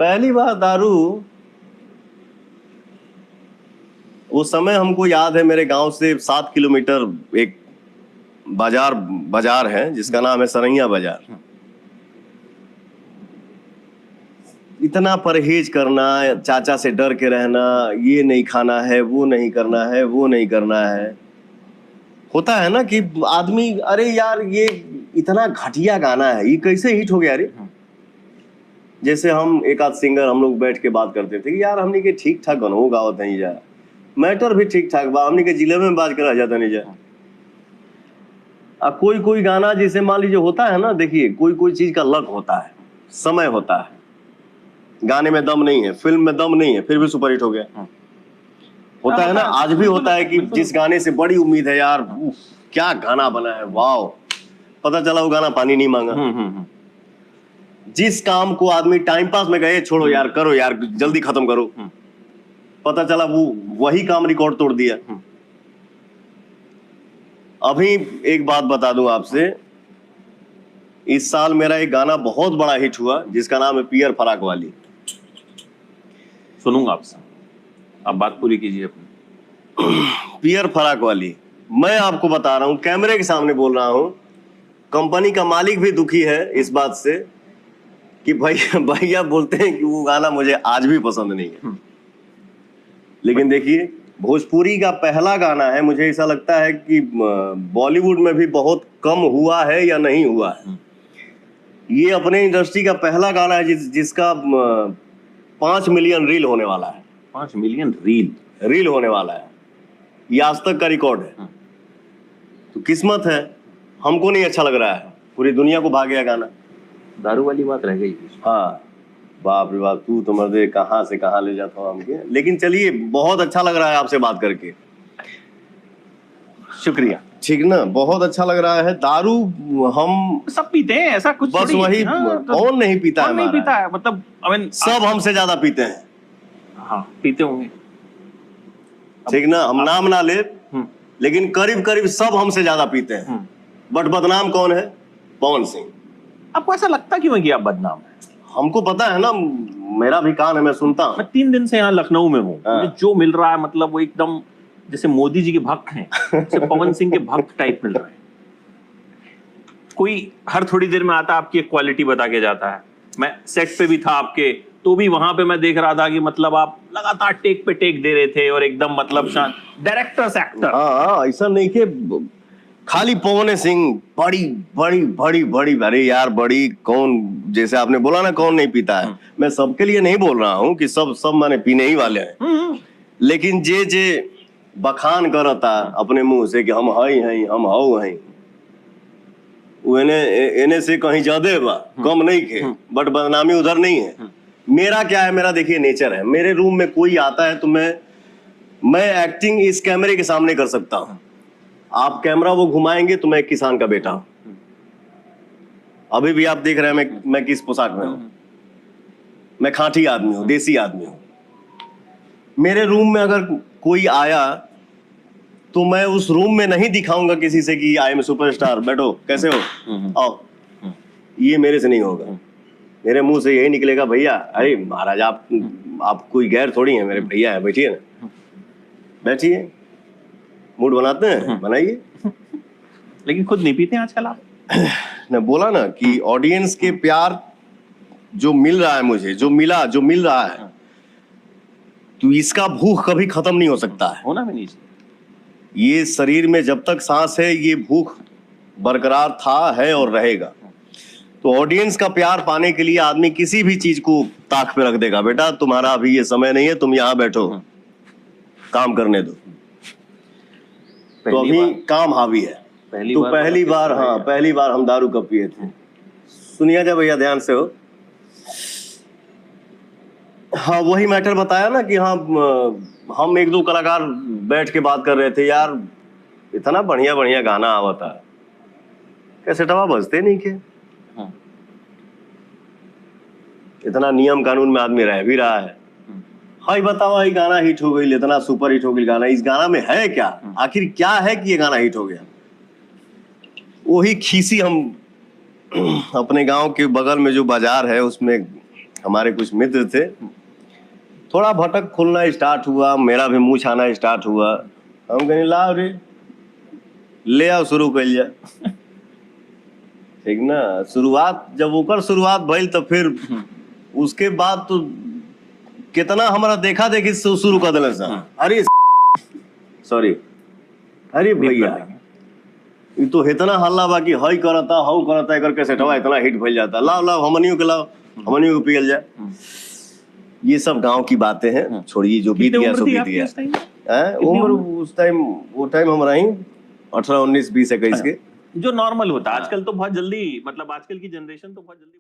पहली बार दारू, वो समय हमको याद है, मेरे गांव से 7 किलोमीटर एक बाजार है जिसका नाम है सरैया बाजार। इतना परहेज करना, चाचा से डर के रहना, ये नहीं खाना है, वो नहीं करना है, वो नहीं करना है। होता है ना कि आदमी, अरे यार ये इतना घटिया गाना है, ये कैसे हिट हो गया रे। जैसे हम एक आध सिंगर हम लोग बैठ के बात करते थे कि यार हमने के ठीक ठाक गानो गावत नहीं जा, मैटर भी ठीक ठाक बा, हमने के जिले में बात करा जाता नहीं जा। अब कोई कोई गाना जैसे मान लीजिए होता है ना, देखिए कोई कोई चीज का लक होता है, समय होता है। गाने में दम नहीं है, फिल्म में दम नहीं है, फिर भी सुपरहिट हो गया। होता है ना, आज भी होता है कि जिस गाने से बड़ी उम्मीद है यार, क्या गाना बना है, वाह, पता चला वो गाना पानी नहीं मांगा। जिस काम को आदमी टाइम पास में गए, छोड़ो यार, करो यार, जल्दी खत्म करो, पता चला वो वही काम रिकॉर्ड तोड़ दिया। अभी एक बात बता दूं आपसे, इस साल मेरा एक गाना बहुत बड़ा हिट हुआ जिसका नाम है पियर फराक वाली। सुनूंगा आपसे, आप बात पूरी कीजिए अपनी। पियर फराक वाली, मैं आपको बता रहा हूं, कैमरे के सामने बोल रहा हूं, कंपनी का मालिक भी दुखी है इस बात से कि भैया बोलते हैं कि वो गाना मुझे आज भी पसंद नहीं है। लेकिन देखिए, भोजपुरी का पहला गाना है, मुझे ऐसा लगता है कि बॉलीवुड में भी बहुत कम हुआ है या नहीं हुआ है। ये अपने इंडस्ट्री का पहला गाना है जिसका 5 मिलियन रील होने वाला है। 5 मिलियन रील होने वाला है, ये आज तक का रिकॉर्ड है। तो किस्मत है, हमको नहीं अच्छा लग रहा है, पूरी दुनिया को भाग गया गाना। दारू वाली बात रह गई। हाँ, बाप रे बाप, तू तो मर्दे कहाँ से कहाँ ले जाता हूँ हमके। लेकिन चलिए, बहुत अच्छा लग रहा है आपसे बात करके, शुक्रिया। ठीक ना, बहुत अच्छा लग रहा है। दारू हम सब पीते हैं, ऐसा कुछ बस वही, कौन नहीं पीता है, कौन नहीं पीता है, मतलब सब हमसे ज्यादा पीते हैं। हाँ, पीते होंगे, ठीक ना, हम नाम ना ले, लेकिन करीब करीब सब हमसे ज्यादा पीते हैं। बट बदनाम कौन है? पवन सिंह। आपको ऐसा लगता क्यों है कि आप बदनाम हैं? हमको पता है ना, मेरा भी कान है, मैं सुनता हूँ। मैं 3 दिन से यहाँ लखनऊ में हूँ, मुझे जो मिल रहा है, मतलब वो एकदम जैसे मोदी जी के भक्त हैं, जैसे पवन सिंह के भक्त टाइप मिल रहे हैं। कोई हर थोड़ी देर में आता, आपकी एक क्वालिटी बता के जाता है। मैं सेट पे भी था आपके, तो भी वहां पे मैं देख रहा था कि मतलब आप लगातार टेक पे टेक दे रहे थे और एकदम मतलब शांत डायरेक्टर से एक्टर। हाँ, ऐसा नहीं कि खाली पवन सिंह बड़ी बड़ी बड़ी बड़ी, अरे यार बड़ी कौन, जैसे आपने बोला ना कौन नहीं पीता है, मैं सबके लिए नहीं बोल रहा हूँ कि सब माने पीने ही वाले हैं। लेकिन जे बखान करता अपने मुंह से कि हम हैं हम हाउ हैं, एने से कहीं ज्यादा बा, कम नहीं के, बट बदनामी उधर नहीं है। मेरा क्या है, मेरा देखिए नेचर है, मेरे रूम में कोई आता है तो मैं एक्टिंग इस कैमरे के सामने कर सकता हूँ। आप कैमरा वो घुमाएंगे तो मैं एक किसान का बेटा हूं। अभी भी आप देख रहे हैं मैं किस पोशाक में हूं, मैं खांटी आदमी हूं, देसी आदमी हूं। मेरे रूम में अगर कोई आया तो मैं उस रूम में नहीं दिखाऊंगा किसी से कि आई एम सुपरस्टार, बैठो कैसे हो, आओ, ये मेरे से नहीं होगा। मेरे मुंह से यही निकलेगा, भैया, अरे महाराज आप कोई गैर थोड़ी है, मेरे भैया है, बैठिए ना, बैठिए, मूड बनाते हैं, बनाइए। लेकिन खुद नहीं पीते आजकल आप। मैं बोला ना कि ऑडियंस के प्यार जो मिल रहा है मुझे, जो मिल रहा है, तो इसका भूख कभी खत्म नहीं हो सकता है, होना भी नहीं चाहिए। ये शरीर में जब तक सांस है, ये भूख बरकरार था, है और रहेगा। तो ऑडियंस का प्यार पाने के लिए आदमी किसी भी चीज को ताक पे रख देगा। बेटा तुम्हारा अभी ये समय नहीं है, तुम यहाँ बैठो, काम करने दो। तो अभी काम हावी है। तो पहली बार हम दारू कब पिए थे, सुनिए जब भैया ध्यान से हो। हाँ, वही मैटर बताया ना कि हाँ, हम 1-2 कलाकार बैठ के बात कर रहे थे, यार इतना बढ़िया बढ़िया गाना आवता है, कैसे टवा बजते नहीं के, इतना नियम कानून में आदमी रह भी रहा है। हाई बताओ, ये गाना हिट हो गई, इतना सुपर हिट हो गई गाना, इस गाना में है क्या, आखिर क्या है कि ये गाना हिट हो गया। वही खीसी हम अपने गांव के बगल में जो बाजार है उसमें हमारे कुछ मित्र थे, थोड़ा भटक खुलना स्टार्ट हुआ, मेरा भी मुंह छाना स्टार्ट हुआ। हम कहीं लाओ रे, ले आओ, शुरू कर लिया। ठीक ना, शुरुआत जब ओकर शुरुआत भइल तो फिर उसके बाद तो कितना हमारा देखा देखी शुरू कर दिला सर। अरे सॉरी, अरे भैया ये तो इतना हल्ला बाकी हई करता हऊ करता, एकर कैसेटवा इतना हिट भइल जाता, लाओ लाओ हमनियों के लाओ, हमनियों को पियल जाए। ये सब गांव की बातें हैं, छोड़िए, जो बीत गया सो बीत गया। उम्र उस टाइम, वो टाइम हम रही 18, 19, 20, 21 के, जो नॉर्मल होता है। आजकल तो बहुत जल्दी, मतलब आजकल की जनरेशन तो बहुत जल्दी